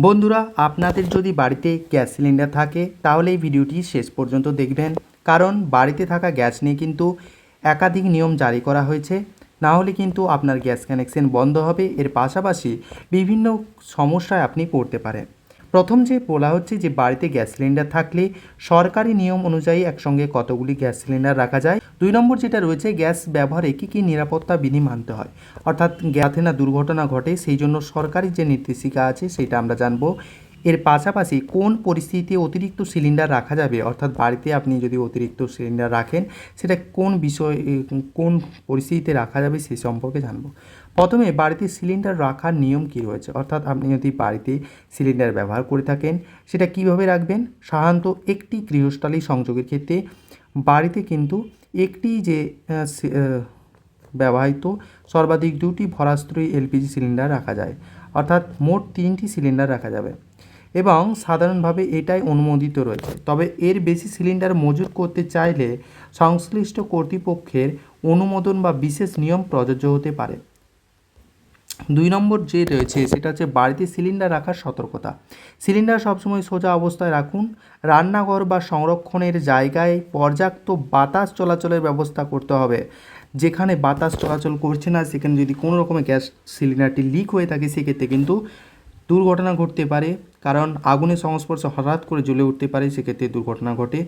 বন্ধুরা, আপনাদের যদি বাড়িতে গ্যাস সিলিন্ডার থাকে তাহলে এই ভিডিওটি শেষ পর্যন্ত দেখবেন, কারণ বাড়িতে থাকা গ্যাস নিয়ে কিন্তু একাধিক নিয়ম জারি করা হয়েছে। না হলে কিন্তু আপনার গ্যাস কানেকশন বন্ধ হবে। এর পাশাপাশি বিভিন্ন সমস্যায় আপনি পড়তে পারেন। প্রথম যে বলা হচ্ছে যে বাড়িতে গ্যাস সিলিন্ডার থাকলে সরকারি নিয়ম অনুযায়ী একসঙ্গে কতগুলি গ্যাস সিলিন্ডার রাখা যায়। 2 নম্বর যেটা রয়েছে, গ্যাস ব্যবহারে কী কী নিরাপত্তা বিধি মানতে হয়, অর্থাৎ যাতে না দুর্ঘটনা ঘটে সেই জন্য সরকারি যে নির্দেশিকা আছে সেটা আমরা জানবো। এর পাশাপাশি কোন পরিস্থিতিতে অতিরিক্ত সিলিন্ডার রাখা যাবে, অর্থাৎ বাড়িতে আপনি যদি অতিরিক্ত সিলিন্ডার রাখেন সেটা কোন বিষয় কোন পরিস্থিতিতে রাখা যাবে সে সম্পর্কে জানবো। প্রথমে বাড়িতে সিলিন্ডার রাখার নিয়ম কী রয়েছে, অর্থাৎ আপনি যদি বাড়িতে সিলিন্ডার ব্যবহার করে থাকেন সেটা কিভাবে রাখবেন। সাধারণত একটি গৃহস্থালী সংযোগের ক্ষেত্রে বাড়িতে কিন্তু একটি যে ব্যবহৃত সর্বাধিক 2টি ভরাস্ত্রয়ী এলপিজি সিলিন্ডার রাখা যায়, অর্থাৎ মোট 3টি সিলিন্ডার রাখা যাবে এবং সাধারণভাবে এটাই অনুমোদিত রয়েছে। তবে এর বেশি সিলিন্ডার মজুত করতে চাইলে সংশ্লিষ্ট কর্তৃপক্ষের অনুমোদন বা বিশেষ নিয়ম প্রযোজ্য হতে পারে। 2 নম্বর যে রয়েছে সেটা হচ্ছে বাড়িতে সিলিন্ডার রাখার সতর্কতা। সিলিন্ডার সবসময় সোজা অবস্থায় রাখুন। রান্নাঘর বা সংরক্ষণের জায়গায় পর্যাপ্ত বাতাস চলাচলের ব্যবস্থা করতে হবে। যেখানে বাতাস চলাচল করছে না সেখানে যদি কোনো রকমের গ্যাস সিলিন্ডারটি লিক হয়ে থাকে সেক্ষেত্রে কিন্তু দুর্ঘটনা ঘটতে পারে, কারণ আগুনের সংস্পর্শে হঠাৎ করে জ্বলে উঠতে পারে, সেক্ষেত্রে দুর্ঘটনা ঘটে।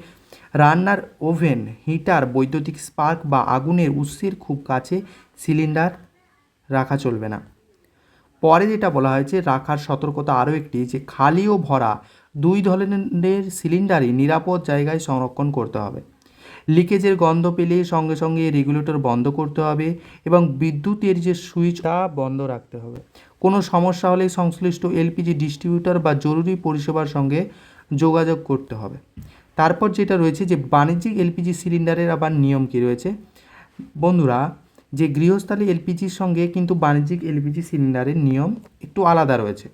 রান্নার ওভেন, হিটার, বৈদ্যুতিক স্পার্ক বা আগুনের উৎসের খুব কাছে সিলিন্ডার রাখা চলবে না। পরে যেটা বলা হয়েছে রাখার সতর্কতা আরও একটি, যে খালি ও ভরা 2 ধরনের সিলিন্ডারই নিরাপদ জায়গায় সংরক্ষণ করতে হবে। লিকেজের গন্ধ পেলে সঙ্গে সঙ্গে রেগুলেটর বন্ধ করতে হবে এবং বিদ্যুতের যে সুইচটা বন্ধ রাখতে হবে। কোনো সমস্যা হলে সংশ্লিষ্ট এলপিজি ডিস্ট্রিবিউটর বা জরুরি পরিষেবার সঙ্গে যোগাযোগ করতে হবে। তারপর যেটা রয়েছে যে বাণিজ্যিক এলপিজি সিলিন্ডারের আবার নিয়ম কী রয়েছে। বন্ধুরা, যে গৃহস্থালী এলপিজির সঙ্গে কিন্তু বাণিজ্যিক এলপিজি সিলিন্ডারের নিয়ম একটু আলাদা রয়েছে।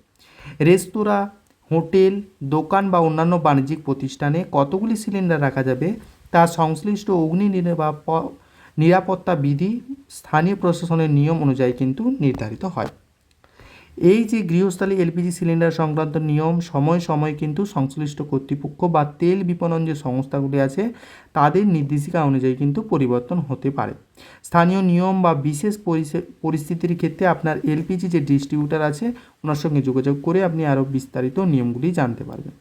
রেস্তোরাঁ, হোটেল, দোকান বা অন্যান্য বাণিজ্যিক প্রতিষ্ঠানে কতগুলি সিলিন্ডার রাখা যাবে তা সংশ্লিষ্ট অগ্নি নিরাপত্তা বিধি স্থানীয় প্রশাসনের নিয়ম অনুযায়ী কিন্তু নির্ধারিত হয়। এই যে গৃহস্থালী এলপিজি সিলিন্ডার সংক্রান্ত নিয়ম সময় সময় কিন্তু সংশ্লিষ্ট কর্তৃপক্ষ বা তেল বিপণন যে সংস্থাগুলি আছে তাদের নির্দেশিকা অনুযায়ী কিন্তু পরিবর্তন হতে পারে। স্থানীয় নিয়ম বা বিশেষ পরিস্থিতির ক্ষেত্রে আপনার এলপিজি যে ডিস্ট্রিবিউটার আছে ওনার সঙ্গে যোগাযোগ করে আপনি আরও বিস্তারিত নিয়মগুলি জানতে পারবেন।